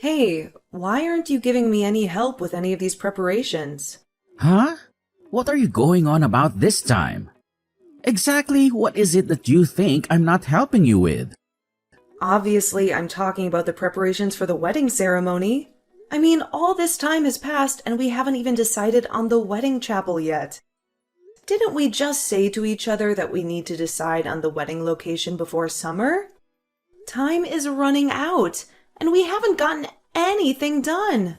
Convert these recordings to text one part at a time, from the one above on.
Hey, why aren't you giving me any help with any of these preparations? Huh? What are you going on about this time? Exactly what is it that you think I'm not helping you with? Obviously, I'm talking about the preparations for the wedding ceremony. I mean, all this time has passed and we haven't even decided on the wedding chapel yet. Didn't we just say to each other that we need to decide on the wedding location before summer? Time is running out, and we haven't gotten anything done.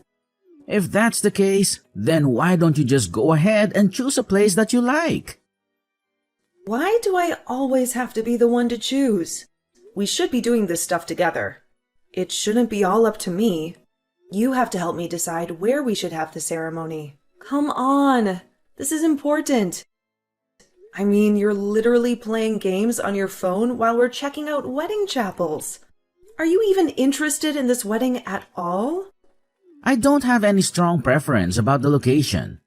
If that's the case, then why don't you just go ahead and choose a place that you like? Why do I always have to be the one to choose? We should be doing this stuff together. It shouldn't be all up to me. You have to help me decide where we should have the ceremony. Come on, this is important. I mean, you're literally playing games on your phone while we're checking out wedding chapels. Are you even interested in this wedding at all? I don't have any strong preference about the location.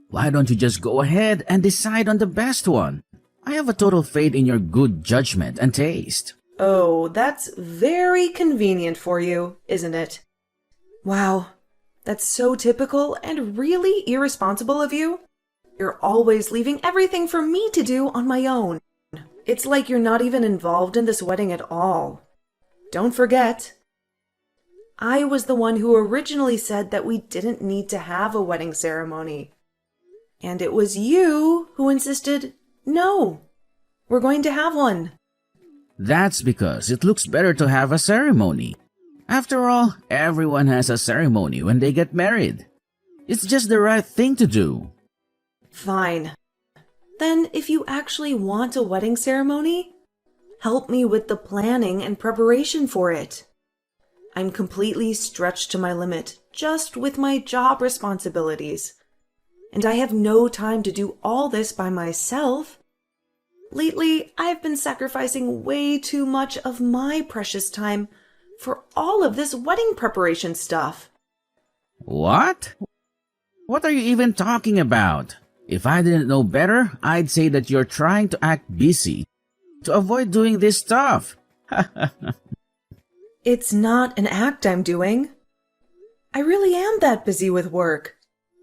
Why don't you just go ahead and decide on the best one? I have a total faith in your good judgment and taste. Oh, that's very convenient for you, isn't it? Wow, that's so typical and really irresponsible of you. You're always leaving everything for me to do on my own. It's like you're not even involved in this wedding at all. Don't forget, I was the one who originally said that we didn't need to have a wedding ceremony. And it was you who insisted, no, we're going to have one. That's because it looks better to have a ceremony. After all, everyone has a ceremony when they get married. It's just the right thing to do. Fine. Then if you actually want a wedding ceremony, help me with the planning and preparation for it. I'm completely stretched to my limit just with my job responsibilities. And I have no time to do all this by myself. Lately, I've been sacrificing way too much of my precious time for all of this wedding preparation stuff. What? What are you even talking about? If I didn't know better, I'd say that you're trying to act busy to avoid doing this stuff. It's not an act I'm doing. I really am that busy with work.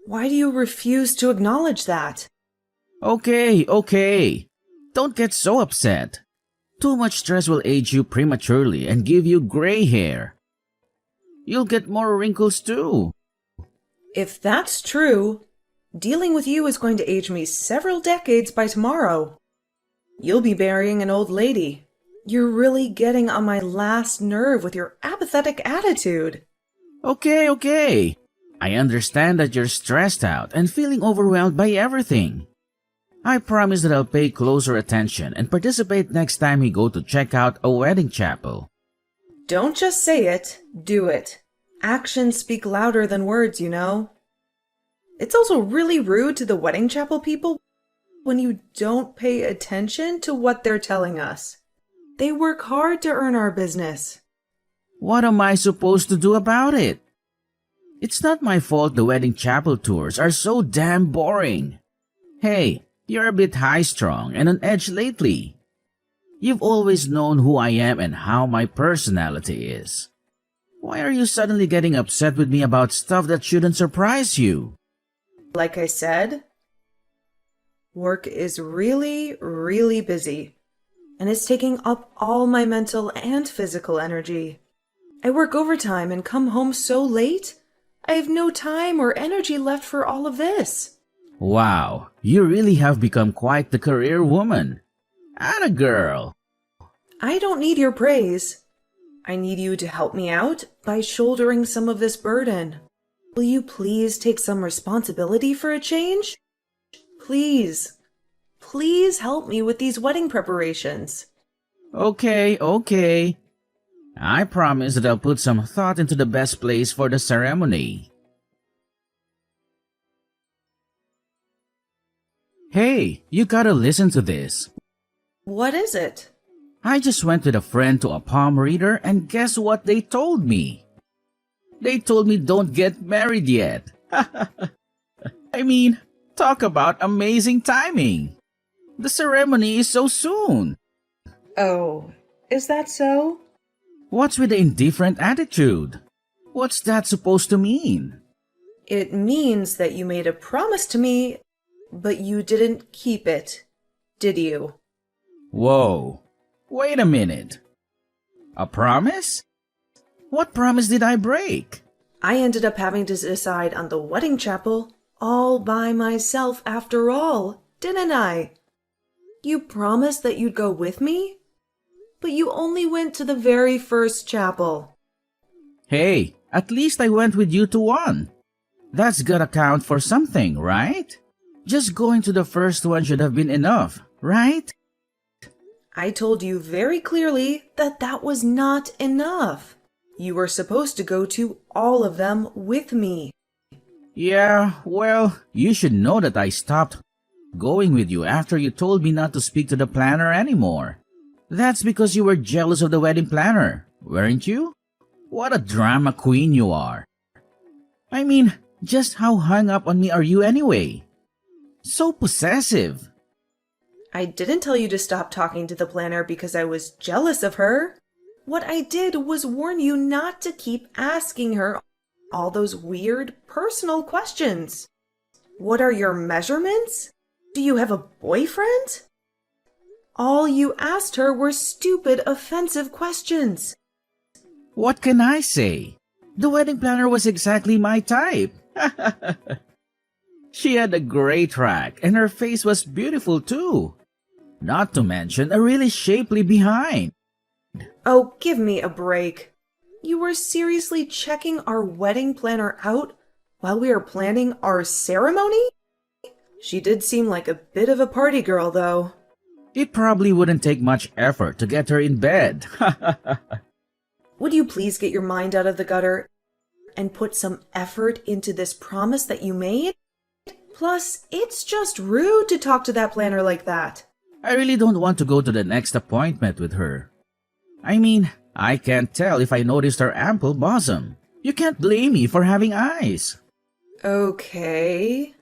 Why do you refuse to acknowledge that? Okay. Don't get so upset. Too much stress will age you prematurely and give you gray hair. You'll get more wrinkles too. If that's true, dealing with you is going to age me several decades by tomorrow. You'll be marrying an old lady. You're really getting on my last nerve with your apathetic attitude. Okay. I understand that you're stressed out and feeling overwhelmed by everything. I promise that I'll pay closer attention and participate next time we go to check out a wedding chapel. Don't just say it, do it. Actions speak louder than words, you know. It's also really rude to the wedding chapel people when you don't pay attention to what they're telling us. They work hard to earn our business. What am I supposed to do about it? It's not my fault the wedding chapel tours are so damn boring. Hey, you're a bit high-strung and on edge lately. You've always known who I am and how my personality is. Why are you suddenly getting upset with me about stuff that shouldn't surprise you? Like I said, work is really, really busy, and it's taking up all my mental and physical energy. I work overtime and come home so late, I have no time or energy left for all of this. Wow, you really have become quite the career woman. Atta girl. I don't need your praise. I need you to help me out by shouldering some of this burden. Will you please take some responsibility for a change? Please help me with these wedding preparations. Okay. I promise that I'll put some thought into the best place for the ceremony. Hey, you gotta listen to this. What is it? I just went with a friend to a palm reader and guess what they told me? They told me don't get married yet. I mean, talk about amazing timing. The ceremony is so soon. Oh, is that so? What's with the indifferent attitude? What's that supposed to mean? It means that you made a promise to me, but you didn't keep it, did you? Whoa. Wait a minute. A promise? What promise did I break? I ended up having to decide on the wedding chapel all by myself after all, didn't I? You promised that you'd go with me, but you only went to the very first chapel. Hey, at least I went with you to one. That's gotta count for something, right? Just going to the first one should have been enough, right? I told you very clearly that that was not enough. You were supposed to go to all of them with me. Yeah, well, you should know that I stopped going with you after you told me not to speak to the planner anymore. That's because you were jealous of the wedding planner, weren't you? What a drama queen you are. I mean, just how hung up on me are you anyway? So possessive. I didn't tell you to stop talking to the planner because I was jealous of her. What I did was warn you not to keep asking her all those weird personal questions. What are your measurements? Do you have a boyfriend? All you asked her were stupid, offensive questions. What can I say? The wedding planner was exactly my type. She had a great rack and her face was beautiful too. Not to mention a really shapely behind. Oh, give me a break. You were seriously checking our wedding planner out while we were planning our ceremony? She did seem like a bit of a party girl, though. It probably wouldn't take much effort to get her in bed. Would you please get your mind out of the gutter and put some effort into this promise that you made? Plus, it's just rude to talk to that planner like that. I really don't want to go to the next appointment with her. I mean, I can't tell if I noticed her ample bosom. You can't blame me for having eyes. Okay.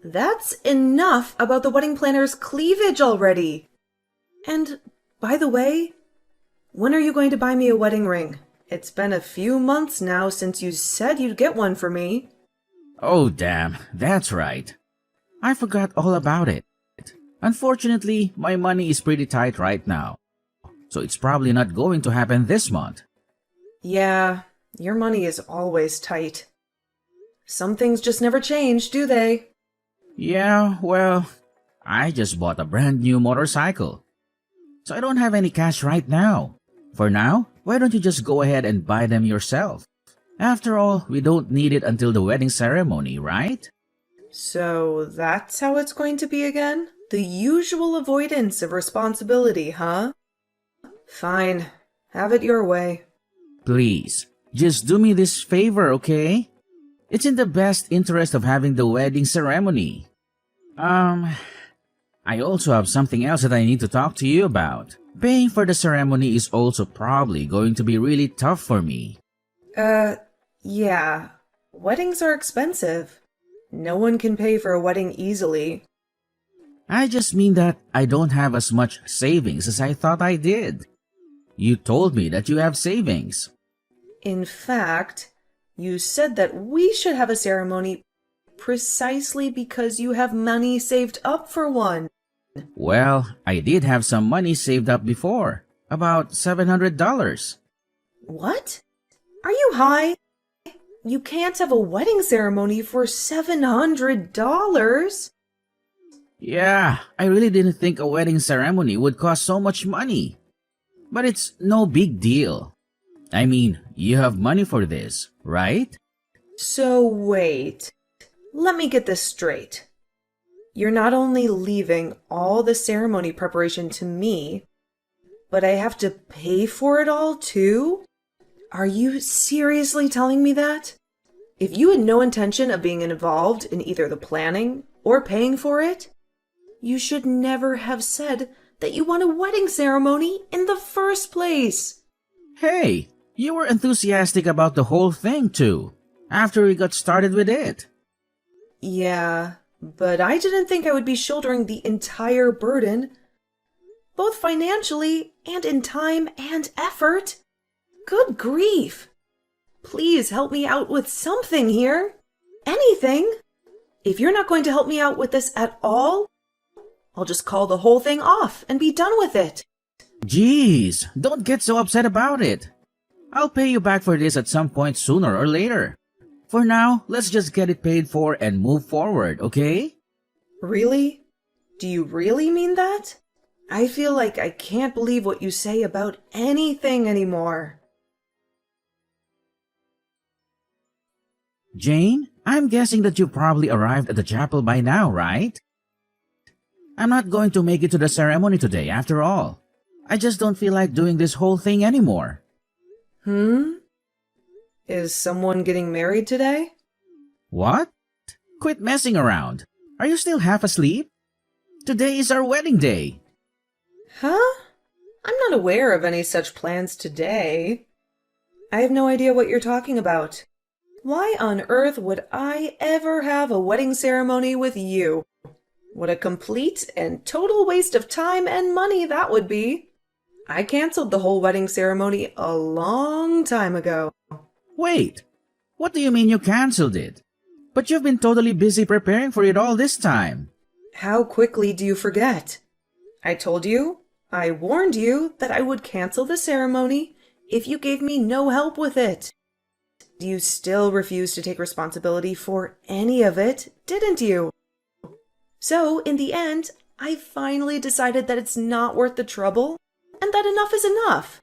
That's enough about the wedding planner's cleavage already. And, by the way, when are you going to buy me a wedding ring? It's been a few months now since you said you'd get one for me. Oh, damn, that's right. I forgot all about it. Unfortunately, my money is pretty tight right now, so it's probably not going to happen this month. Yeah, your money is always tight. Some things just never change, do they? Yeah, well, I just bought a brand new motorcycle, so I don't have any cash right now. For now, why don't you just go ahead and buy them yourself? After all, we don't need it until the wedding ceremony, right? So that's how it's going to be again? The usual avoidance of responsibility, huh? Fine. Have it your way. Please, just do me this favor, okay? It's in the best interest of having the wedding ceremony. I also have something else that I need to talk to you about. Paying for the ceremony is also probably going to be really tough for me. Yeah. Weddings are expensive. No one can pay for a wedding easily. I just mean that I don't have as much savings as I thought I did. You told me that you have savings. In fact, you said that we should have a ceremony precisely because you have money saved up for one. Well, I did have some money saved up before. About $700. What? Are you high? You can't have a wedding ceremony for $700. Yeah, I really didn't think a wedding ceremony would cost so much money. But it's no big deal. I mean, you have money for this, right? So wait. Let me get this straight. You're not only leaving all the ceremony preparation to me, but I have to pay for it all too? Are you seriously telling me that? If you had no intention of being involved in either the planning or paying for it, you should never have said that you want a wedding ceremony in the first place. Hey, you were enthusiastic about the whole thing too, after we got started with it. Yeah, but I didn't think I would be shouldering the entire burden, both financially and in time and effort. Good grief. Please help me out with something here. Anything. If you're not going to help me out with this at all, I'll just call the whole thing off and be done with it. Jeez, don't get so upset about it. I'll pay you back for this at some point sooner or later. For now, let's just get it paid for and move forward, okay? Really? Do you really mean that? I feel like I can't believe what you say about anything anymore. Jane, I'm guessing that you probably arrived at the chapel by now, right? I'm not going to make it to the ceremony today after all. I just don't feel like doing this whole thing anymore. Is someone getting married today? What? Quit messing around. Are you still half asleep? Today is our wedding day. Huh? I'm not aware of any such plans today. I have no idea what you're talking about. Why on earth would I ever have a wedding ceremony with you? What a complete and total waste of time and money that would be. I canceled the whole wedding ceremony a long time ago. Wait, what do you mean you canceled it? But you've been totally busy preparing for it all this time. How quickly do you forget? I told you, I warned you that I would cancel the ceremony if you gave me no help with it. You still refused to take responsibility for any of it, didn't you? So, in the end, I finally decided that it's not worth the trouble and that enough is enough.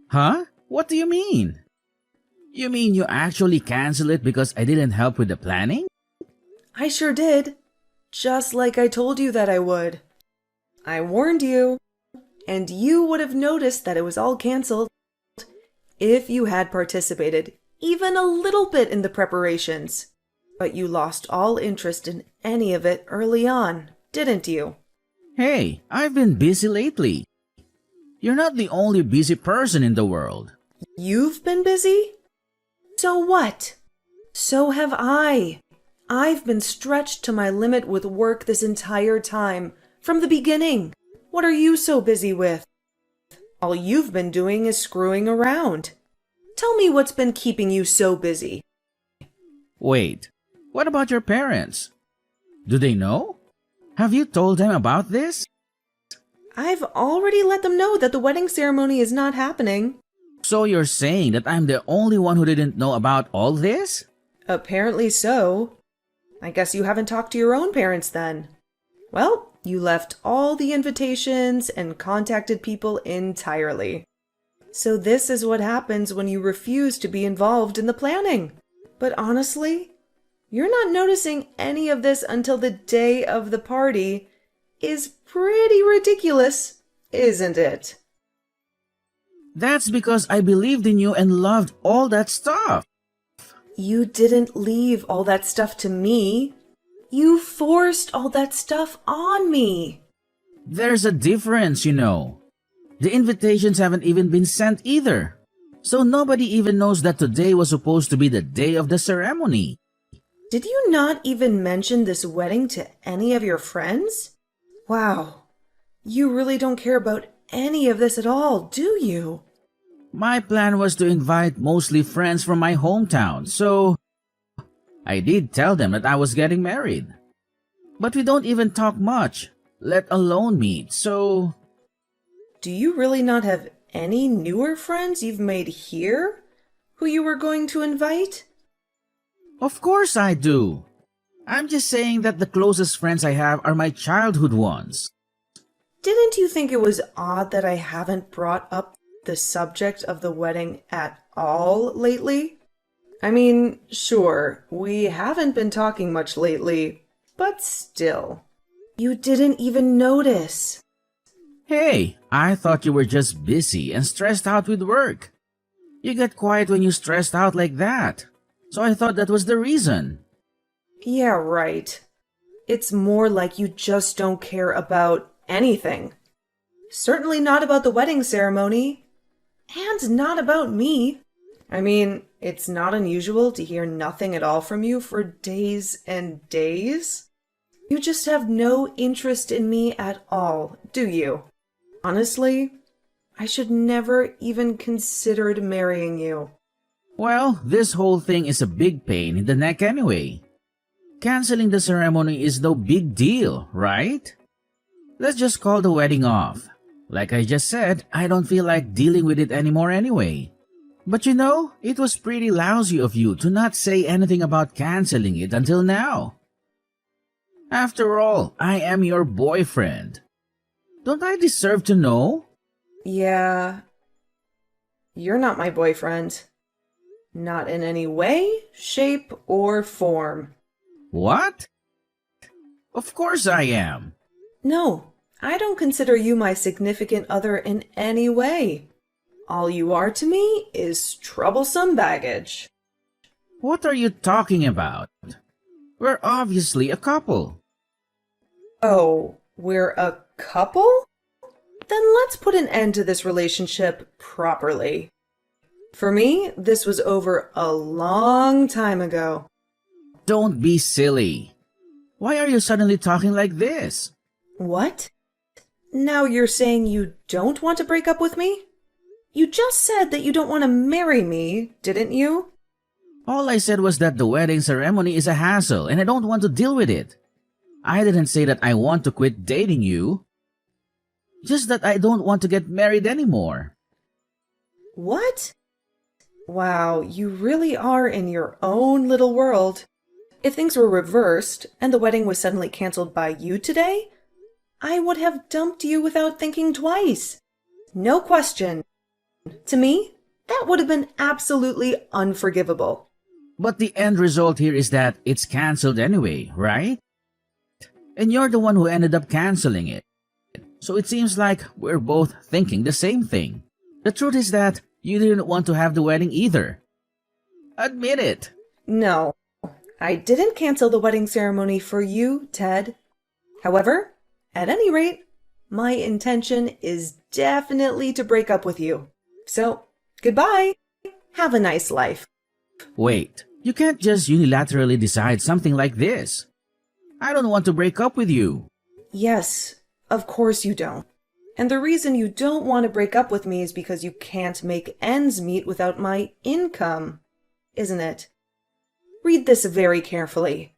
Huh? What do you mean? You mean you actually canceled it because I didn't help with the planning? I sure did. Just like I told you that I would. I warned you, and you would have noticed that it was all canceled if you had participated even a little bit in the preparations. But you lost all interest in any of it early on, didn't you? Hey, I've been busy lately. You're not the only busy person in the world. You've been busy? So what? So have I. I've been stretched to my limit with work this entire time, from the beginning. What are you so busy with? All you've been doing is screwing around. Tell me what's been keeping you so busy. Wait, what about your parents? Do they know? Have you told them about this? I've already let them know that the wedding ceremony is not happening. So you're saying that I'm the only one who didn't know about all this? Apparently so. I guess you haven't talked to your own parents then. Well, you left all the invitations and contacted people entirely. So this is what happens when you refuse to be involved in the planning. But honestly, you're not noticing any of this until the day of the party is pretty ridiculous, isn't it? That's because I believed in you and loved all that stuff. You didn't leave all that stuff to me. You forced all that stuff on me. There's a difference, you know. The invitations haven't even been sent either. So nobody even knows that today was supposed to be the day of the ceremony. Did you not even mention this wedding to any of your friends? Wow, you really don't care about any of this at all, do you? My plan was to invite mostly friends from my hometown, so I did tell them that I was getting married. But we don't even talk much, let alone meet, so... Do you really not have any newer friends you've made here who you were going to invite? Of course I do. I'm just saying that the closest friends I have are my childhood ones. Didn't you think it was odd that I haven't brought up the subject of the wedding at all lately? I mean, sure, we haven't been talking much lately, but still. You didn't even notice. Hey, I thought you were just busy and stressed out with work. You get quiet when you're stressed out like that. So I thought that was the reason. Yeah, right. It's more like you just don't care about anything. Certainly not about the wedding ceremony. And not about me. I mean, it's not unusual to hear nothing at all from you for days and days. You just have no interest in me at all, do you? Honestly, I should never even considered marrying you. Well, this whole thing is a big pain in the neck anyway. Canceling the ceremony is no big deal, right? Let's just call the wedding off. Like I just said, I don't feel like dealing with it anymore anyway. But you know, it was pretty lousy of you to not say anything about canceling it until now. After all, I am your boyfriend. Don't I deserve to know? Yeah, you're not my boyfriend. Not in any way, shape, or form. What? Of course I am. No, I don't consider you my significant other in any way. All you are to me is troublesome baggage. What are you talking about? We're obviously a couple. Oh, we're a couple? Then let's put an end to this relationship properly. For me, this was over a long time ago. Don't be silly. Why are you suddenly talking like this? What? Now you're saying you don't want to break up with me? You just said that you don't want to marry me, didn't you? All I said was that the wedding ceremony is a hassle and I don't want to deal with it. I didn't say that I want to quit dating you. Just that I don't want to get married anymore. What? Wow, you really are in your own little world. If things were reversed and the wedding was suddenly canceled by you today, I would have dumped you without thinking twice. No question. To me, that would have been absolutely unforgivable. But the end result here is that it's cancelled anyway, right? And you're the one who ended up canceling it. So it seems like we're both thinking the same thing. The truth is that you didn't want to have the wedding either. Admit it. No, I didn't cancel the wedding ceremony for you, Ted. However, at any rate, my intention is definitely to break up with you. So, goodbye. Have a nice life. Wait, you can't just unilaterally decide something like this. I don't want to break up with you. Yes, of course you don't. And the reason you don't want to break up with me is because you can't make ends meet without my income, isn't it? Read this very carefully.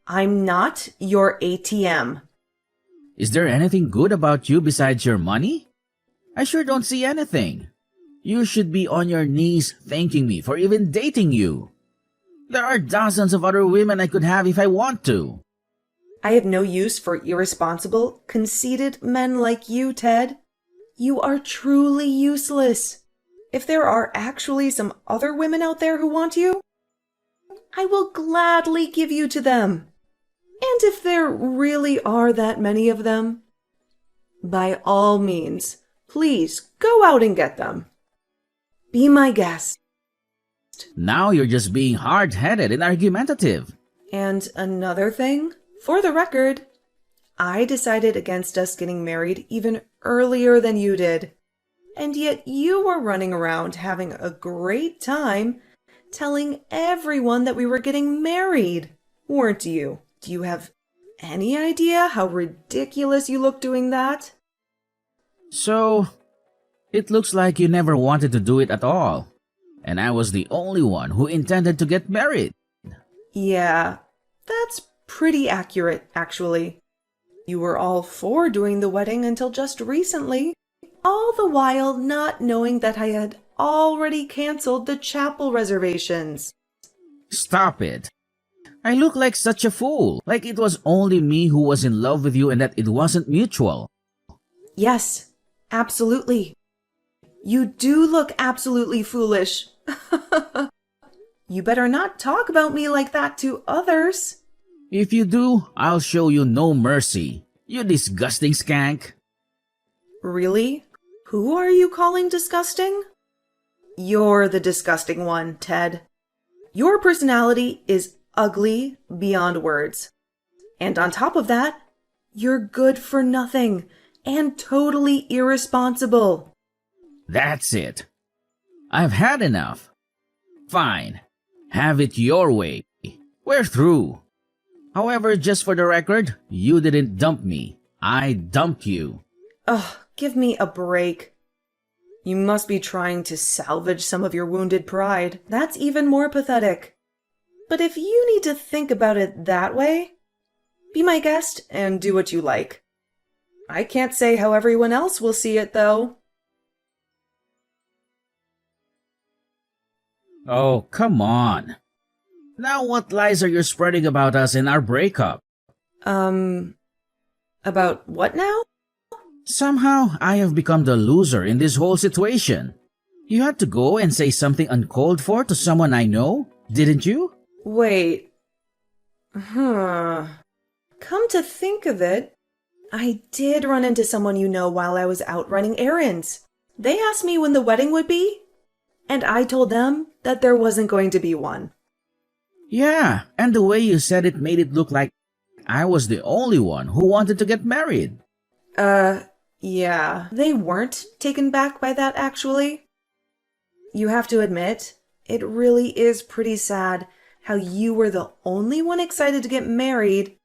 I'm not your ATM. Is there anything good about you besides your money? I sure don't see anything. You should be on your knees thanking me for even dating you. There are dozens of other women I could have if I want to. I have no use for irresponsible, conceited men like you, Ted. You are truly useless. If there are actually some other women out there who want you, I will gladly give you to them. And if there really are that many of them, by all means, please go out and get them. Be my guest. Now you're just being hard-headed and argumentative. And another thing, for the record, I decided against us getting married even earlier than you did. And yet you were running around having a great time telling everyone that we were getting married, weren't you? Do you have any idea how ridiculous you look doing that? So, it looks like you never wanted to do it at all. And I was the only one who intended to get married. Yeah, that's pretty accurate, actually. You were all for doing the wedding until just recently, all the while not knowing that I had already canceled the chapel reservations. Stop it. I look like such a fool, like it was only me who was in love with you and that it wasn't mutual. Yes, absolutely. You do look absolutely foolish. You better not talk about me like that to others. If you do, I'll show you no mercy, you disgusting skank. Really? Who are you calling disgusting? You're the disgusting one, Ted. Your personality is ugly beyond words. And on top of that, you're good for nothing and totally irresponsible. That's it. I've had enough. Fine. Have it your way. We're through. However, just for the record, you didn't dump me. I dumped you. Ugh, give me a break. You must be trying to salvage some of your wounded pride. That's even more pathetic. But if you need to think about it that way, be my guest and do what you like. I can't say how everyone else will see it, though. Oh, come on. Now what lies are you spreading about us in our breakup? About what now? Somehow, I have become the loser in this whole situation. You had to go and say something uncalled for to someone I know, didn't you? Wait. Come to think of it, I did run into someone you know while I was out running errands. They asked me when the wedding would be, and I told them that there wasn't going to be one. Yeah, and the way you said it made it look like I was the only one who wanted to get married. Yeah. They weren't taken back by that, actually. You have to admit, it really is pretty sad how you were the only one excited to get married,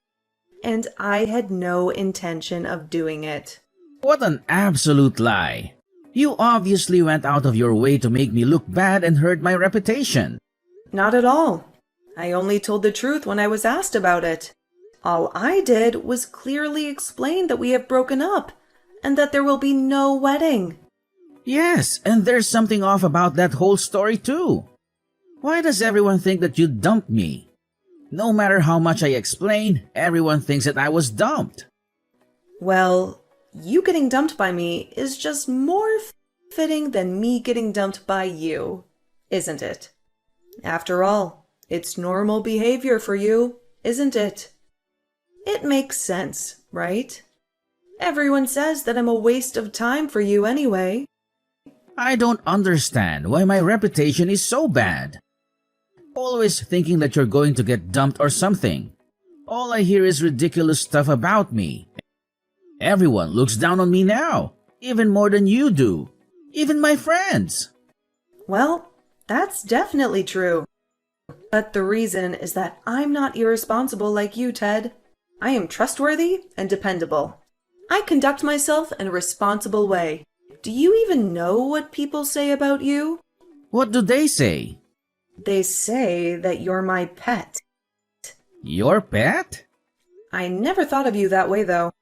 and I had no intention of doing it. What an absolute lie. You obviously went out of your way to make me look bad and hurt my reputation. Not at all. I only told the truth when I was asked about it. All I did was clearly explain that we have broken up and that there will be no wedding. Yes, and there's something off about that whole story too. Why does everyone think that you dumped me? No matter how much I explain, everyone thinks that I was dumped. Well, you getting dumped by me is just more fitting than me getting dumped by you, isn't it? After all, it's normal behavior for you, isn't it? It makes sense, right? Everyone says that I'm a waste of time for you anyway. I don't understand why my reputation is so bad. Always thinking that you're going to get dumped or something. All I hear is ridiculous stuff about me. Everyone looks down on me now, even more than you do. Even my friends. Well, that's definitely true. But the reason is that I'm not irresponsible like you, Ted. I am trustworthy and dependable. I conduct myself in a responsible way. Do you even know what people say about you? What do they say? They say that you're my pet. Your pet? I never thought of you that way, though.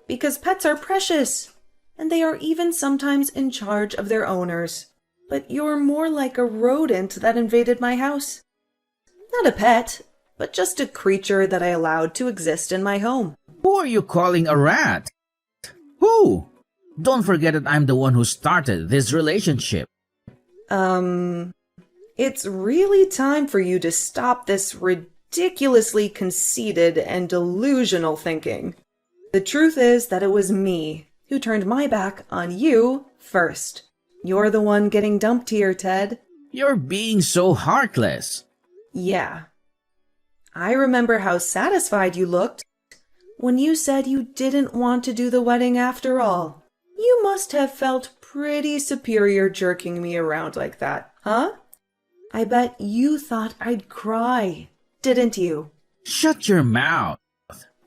Because pets are precious, and they are even sometimes in charge of their owners. But you're more like a rodent that invaded my house. Not a pet, but just a creature that I allowed to exist in my home. Who are you calling a rat? Who? Don't forget that I'm the one who started this relationship. It's really time for you to stop this ridiculously conceited and delusional thinking. The truth is that it was me who turned my back on you first. You're the one getting dumped here, Ted. You're being so heartless. Yeah. I remember how satisfied you looked when you said you didn't want to do the wedding after all. You must have felt pretty superior jerking me around like that, huh? I bet you thought I'd cry, didn't you? Shut your mouth.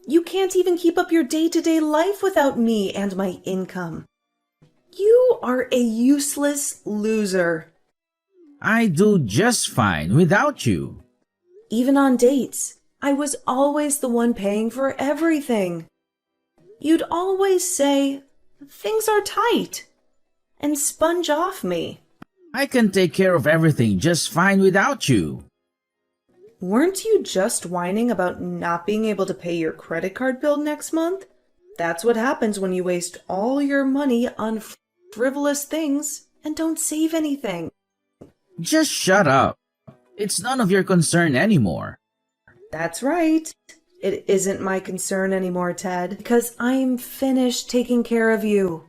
You can't even keep up your day-to-day life without me and my income. You are a useless loser. I do just fine without you. Even on dates, I was always the one paying for everything. You'd always say, "Things are tight," and sponge off me. I can take care of everything just fine without you. Weren't you just whining about not being able to pay your credit card bill next month? That's what happens when you waste all your money on frivolous things and don't save anything. Just shut up. It's none of your concern anymore. That's right. It isn't my concern anymore, Ted, because I'm finished taking care of you.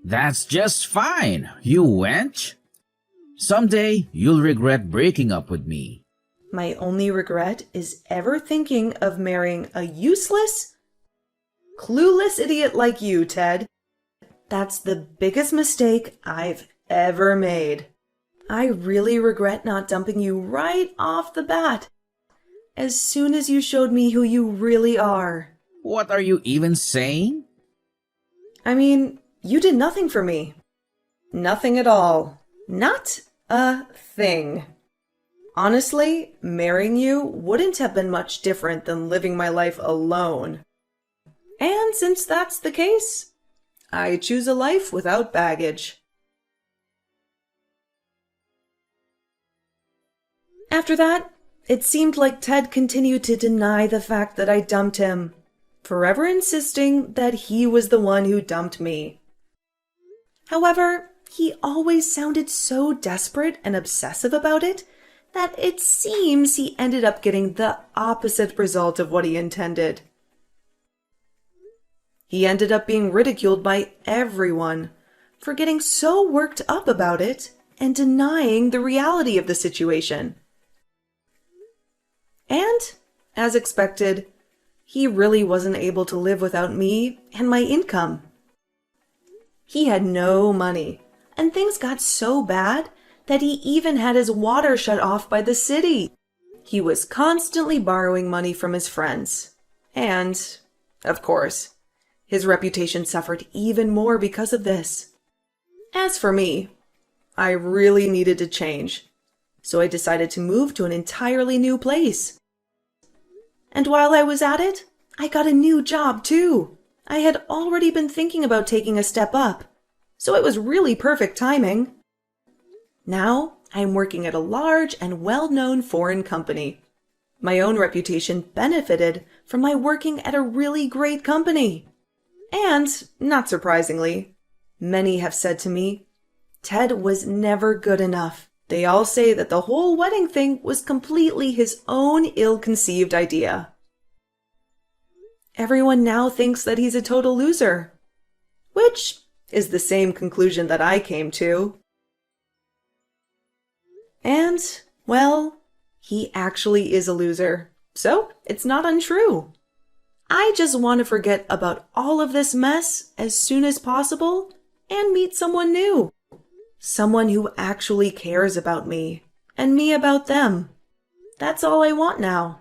That's just fine, you wench. Someday, you'll regret breaking up with me. My only regret is ever thinking of marrying a useless, clueless idiot like you, Ted. That's the biggest mistake I've ever made. I really regret not dumping you right off the bat, as soon as you showed me who you really are. What are you even saying? I mean, you did nothing for me. Nothing at all. Not a thing. Honestly, marrying you wouldn't have been much different than living my life alone. And since that's the case, I choose a life without baggage. After that, it seemed like Ted continued to deny the fact that I dumped him, forever insisting that he was the one who dumped me. However, he always sounded so desperate and obsessive about it that it seems he ended up getting the opposite result of what he intended. He ended up being ridiculed by everyone for getting so worked up about it and denying the reality of the situation. And, as expected, he really wasn't able to live without me and my income. He had no money, and things got so bad that he even had his water shut off by the city. He was constantly borrowing money from his friends. And, of course, his reputation suffered even more because of this. As for me, I really needed to change, so I decided to move to an entirely new place. And while I was at it, I got a new job too. I had already been thinking about taking a step up, so it was really perfect timing. Now, I'm working at a large and well-known foreign company. My own reputation benefited from my working at a really great company. And, not surprisingly, many have said to me, Ted was never good enough. They all say that the whole wedding thing was completely his own ill-conceived idea. Everyone now thinks that he's a total loser, which is the same conclusion that I came to. And, well, he actually is a loser, so it's not untrue. I just want to forget about all of this mess as soon as possible and meet someone new. Someone who actually cares about me, and me about them. That's all I want now.